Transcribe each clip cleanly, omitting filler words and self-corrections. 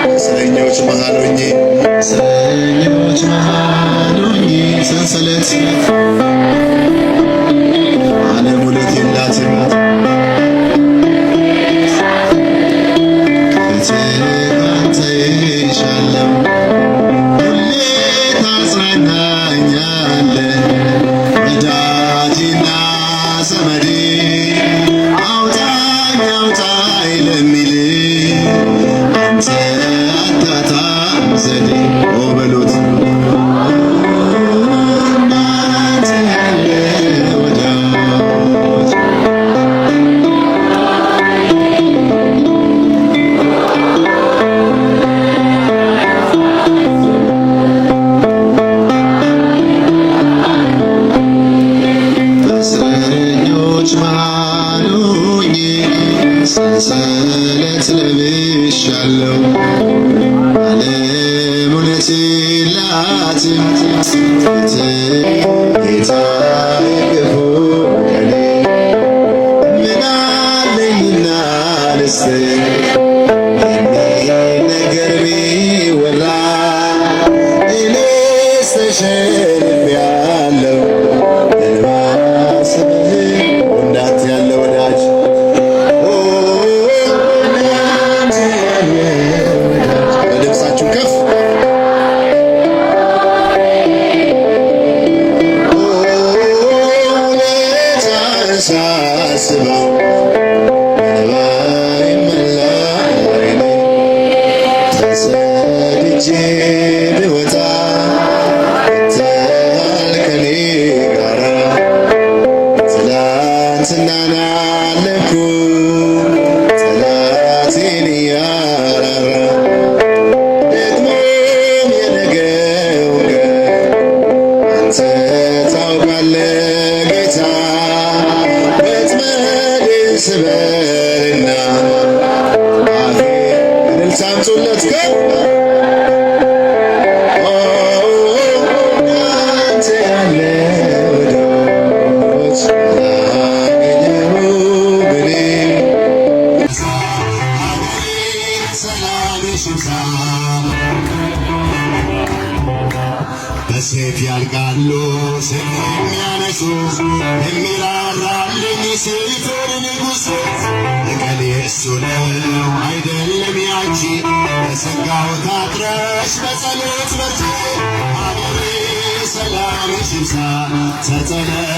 እስረኞች መሃል ሆኜ ሰንሰለት ዓለም ውለት የላትም አንተ ይሻለው ሁሌ ታጽናናኛለህ ወዳጄና ዘመዴ አውጣኝ አውጣኝ ለሚል አንተ አታጣም ዘዴ በሉት እናንተ ያለ ወዳጅ በእስረኞች መሃል ሆኜ ሰንሰለት ለብሻለሁ ዓለም እውነት የላትም ጌታዬ ክፉ ቀኔ ምን አለኝና ልስጥህ የሚል ነገር ቢወራ እኔስ ተሸንፌአለሁ ስምህ እንዳንተ ያለ ወዳጅ እንዳንተ ያለ ወዳጅ በድምፃችሁ ከፍ ውለታህን ሳስበው እንባዬ ይሞላል ዓይኔ ተሰድጄ ብወጣ ወጥተሃል ከኔ ጋራ ትናንትናን አለፍኩ ጠላቴን እያራራ ደግሞም የነገውን ቀን አንተ ታውቃለህ ጌታ ወጥመዴን ስበርና አፌን እልልታ አምጡለት እንዳንተ ያለ ወዳጅ በሰይፍ ያልቃሉ ሰይፍ የሚያነሱ የሚራራልኝ ሰይፉን ንጉሥ በቀሌ እሱ ነው አይደለም ያንቺ በሰጋው ታጥረሽ በጸሎት በርቺ አገሬ ሰላምሽ ይብዛ ተጸለይ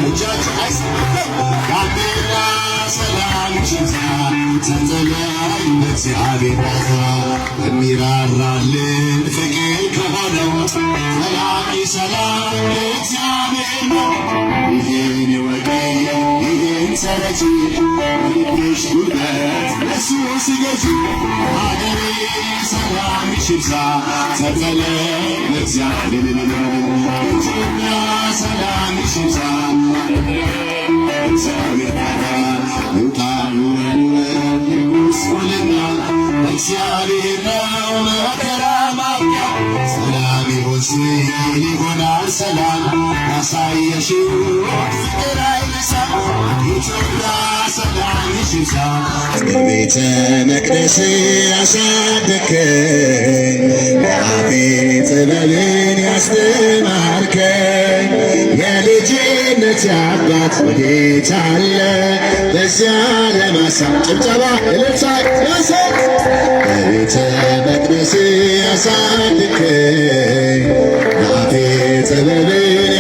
እጃችሁ አይሰማም ጋምቤላ ሰላምሽ ይብዛ ተጸለይ በእግዚአብሔር ናታ የሚራራልን ፍቅር ከሆነው ሰላም ሰላም ለእግዚአብሔር ነው። ይህን ወቂ ይህን ተረጂ ልብሽ ጉልበት ለሱ ስገጂ አገሬ ሰላምሽ ይብዛ ተጸለይ በእግዚአብሔር ኢትዮጵያ ሰላምሽ ይብዛ እግዚአብሔር ናታ ይውጣሉ ይውስቁልና እግዚአብሔር ነው መከራ ማብቂያ ሰላም ይሆን ሲል ይሆናል ሰላም ያሳየሽው ፍቅር አይነሳም ኢትዮጵያ ሰላምሽ ይብዛ በቤተ መቅደስ ያሳደግከኝ በአፌ ጥበብን ያስተማርከኝ የልጅነት አባት ወዴት አለ በዚያ ለማሳብ ጭብጨባ እልልታ ያሳብ በቤተ መቅደስ ያሳደግከኝ በአፌ ጥበብን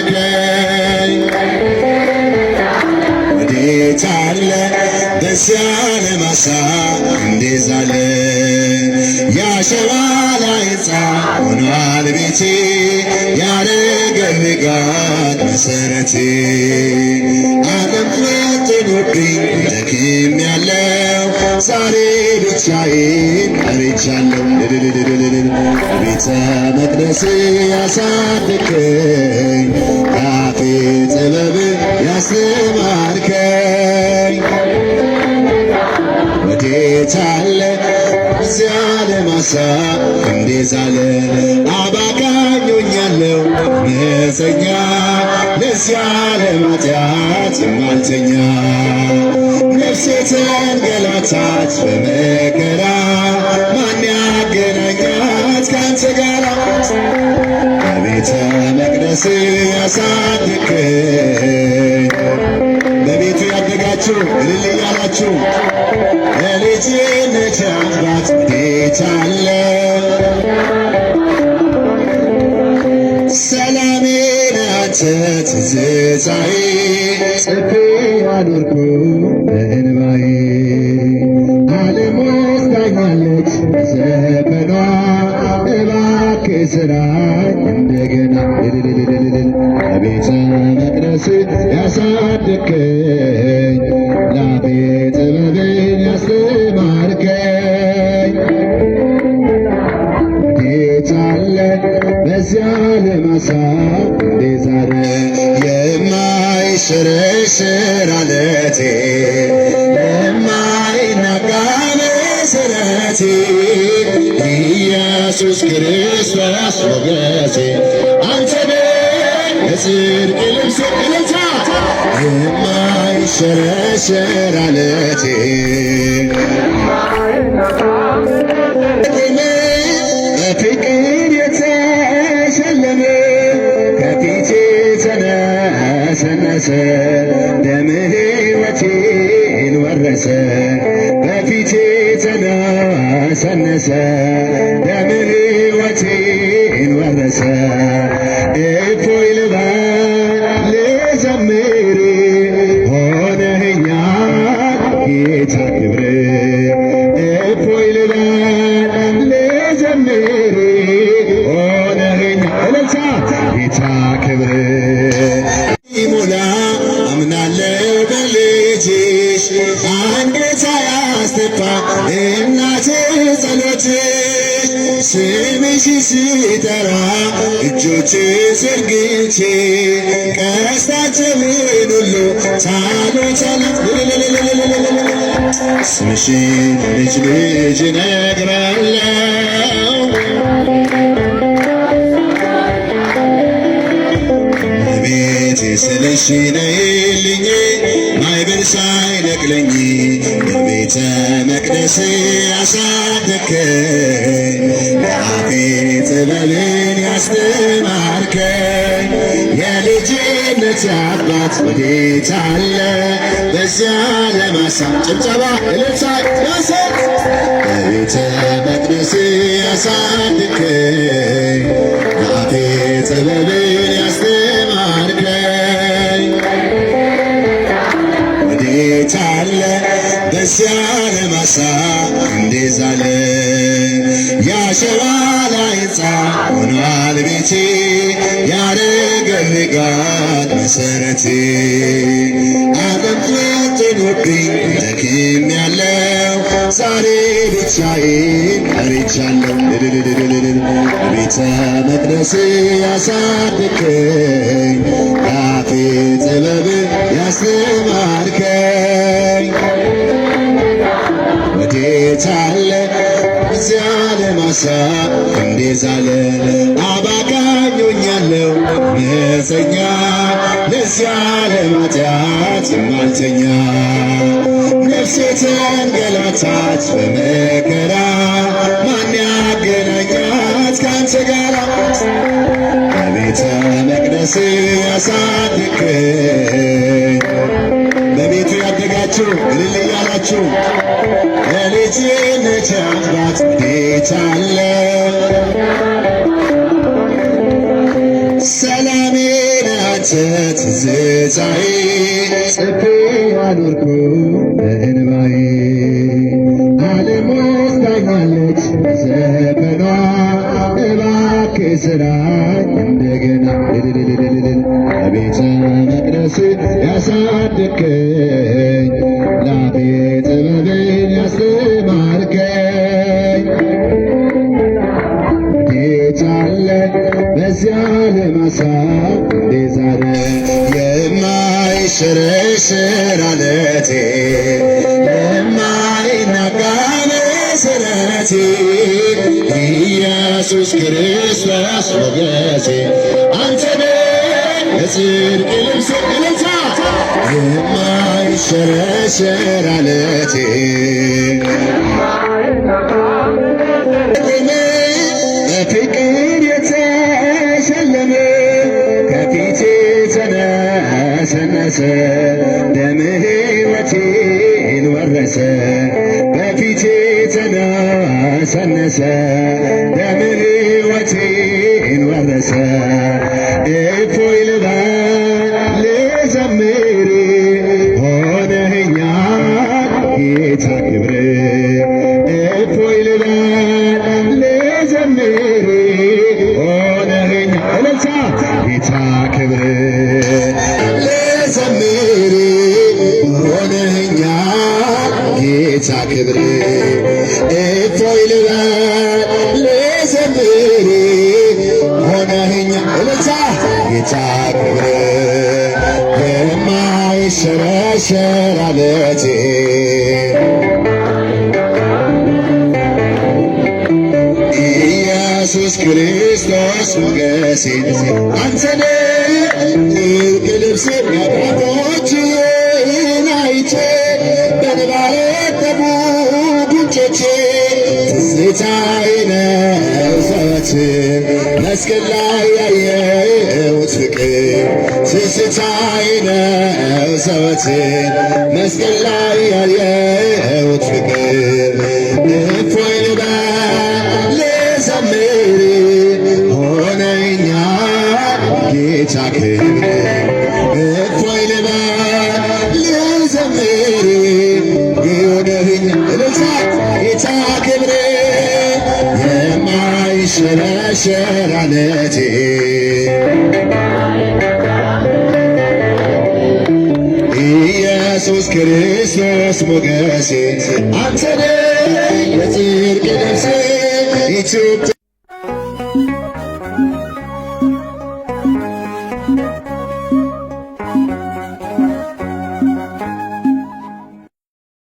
ያስተማርከኝ ወዴት አለ በዚያ ለማሳብ እንዴት አለ ያሸዋ ላይ ሕንፃ ሆኗል ቤቴ ያረገልጋል መሰረቴ ዓለም ፈትኖብኝ ደክሜያለሁ ዛሬ ብቻዬን ቀርቻለሁ ቤተ መቅደስ ያሳደግከኝ በአፌ ጥበብ ያስተማርከኝ ወዴት አለ እዚያ ለማሳብ እንዴት አለ አባካኝ ሆኛለሁ አመፀኛ ለዚያ ለኃጢአት የማልተኛ ነፍሴ ተንገላታች በመከራ በቤተ መቅደስ ያሳደግከኝ በቤቱ ያደጋችሁ እልል እያላችሁ የልጅነት አባት ወዴት አለ? ሰላሜን አንተ ትዝታዬ ጽፌ አኖርኩ በእንባዬ ዓለም ወስዳኛለች በዘመኗ እባክህ ስራኝ እንደገና በቤተ መቅደስ ያሳደግከኝ ላፌ ጥበብን ያስተማርከኝ ወዴት አለ በዚያ ለማሳብ እንዴት አለ የማይሸረሸር ዓለቴ የማይናጋ መሠረቴ ኢየሱስ ክርስቶስ ሞገሴ አንተ ነህ የጽድቅ ልብሴ እልልታ የማይሸረሸር ዓለቴ በፍቅር የተሸለመ ከፊቴ ተነሰነሰ ደምህ ሕይወቴን ወረሰ በፊቴ ተነሰነሰ ደምህ ሕይወቴን ወረሰ እፎይ ልበል ልዘምር ሆነኸኛል ጌታ ክብር እፎይ ልበል ልዘምር ሆነኸኛል እልልታ ጌታ ክብር ይሞላ አምናለሁ በልጅሽ አንገት አያስደፋ እናቴ ጸሎትሽ ስምሽ ሲጠራ እጆች ዘርግቼ ቀስታቸውን ሁሉ ሳሎቻለ ስምሽን ልጅ ልጅ እነግራለሁ ቤቴ ስልሽ ነይልኝ ማይበል ሳይነቅለኝ በቤተ መቅደስ ያሳደግከኝ ለአፌ ጥበብን ያስተማርከኝ የልጅነት አባት ወዴት አለ? በዚያ ለማሳብ ጭብጨባ እልልታ ያሰ በቤተ መቅደስ ያሳደግከኝ ለአፌ ጥበብን ያስተማርከኝ ወዴት አለ? በዚያ ለማሳብ እንዴት አለ? ያሸዋ ላይ ሕንፃ ሆኗል ቤቴ ያረገርጋል መሠረቴ አጥንቶብኝ ደክሜያለሁ ዛሬ ብቻዬን ቀርቻለሁ በቤተ መቅደስ ያሳደግከኝ የአፌ ጥበብ ያስተማርከኝ ወዴት አለ? በዚያ ለማሳብ እንዴት አለ? አባካኞኛለሁ አመፀኛ ለዚያ ለኃጢአት የማልተኛ ነፍሴ ተንገላታች በመከራ ማን ያገናኛት ከአንተ ጋር በቤተ መቅደስ ያሳደግከኝ በቤቱ ያደጋችሁ እልል እያላችሁ የልጅነት አባት ወዴት አለ? ሰላሜን አንተ ትዝታዬ ጽፌ አኖርኩ በእንባዬ ዓለም ወስዳኛለች በዘመኗ እባክህ ስራኝ እንደገና በቤተ መቅደስ ያሳደግከኝ ላፌ ጥበብን ያስተማርከኝ ወዴት አለ? በዚያ ለማሳብ እንዴት አለ? የማይሸረሸር ዓለቴ የማይናጋ መሠረቴ ኢየሱስ ክርስቶስ ሞገሴ አንተ ነህ የጽድቅ ልብሴ እልልታ የማይሸረሸር ዓለቴ በፍቅር የተሸለመ ነሰነሰ ደምህ ሕይወቴን ወረሰ። እፎይ ልበል ልዘምር ሆነኸኛል ጌታ ክብር። እፎይ ልበል ልዘምር ሆነኸኛል እልልታ ጌታ ክብር። ልዘምር ሆነኸኛል ጌታ ክብር። እፎይ ልበል ልዘምር ሆነኸኛል እልልታ ጌታ ክብር። የማይሸረሸር ዓለቴ ኢየሱስ ክርስቶስ ሞገሴ አንተነ ጥልቅ ልብሴ አባቶችህን አይቼ በእንባ ረጠቡ ጉንጮቼ። ትዝታዬ ነው ዘወትር መስቀል ላይ ያየሁት ፍቅር። ትዝታዬ ነው ዘወትር መስቀል ላይ ያየሁት ፍቅር። እፎይ ልበል ልዘምር ሆነኸኛል ጌታ ክብር። እፎይ ልበል ልዘምር ሆነኸኛል እልልታ ጌታ ክብር። የማይሸረሸር ዓለቴ ኢየሱስ ክርስቶስ ሞገሴ አንተነ የጽድቅ ልብሴ ኢትዮጵያ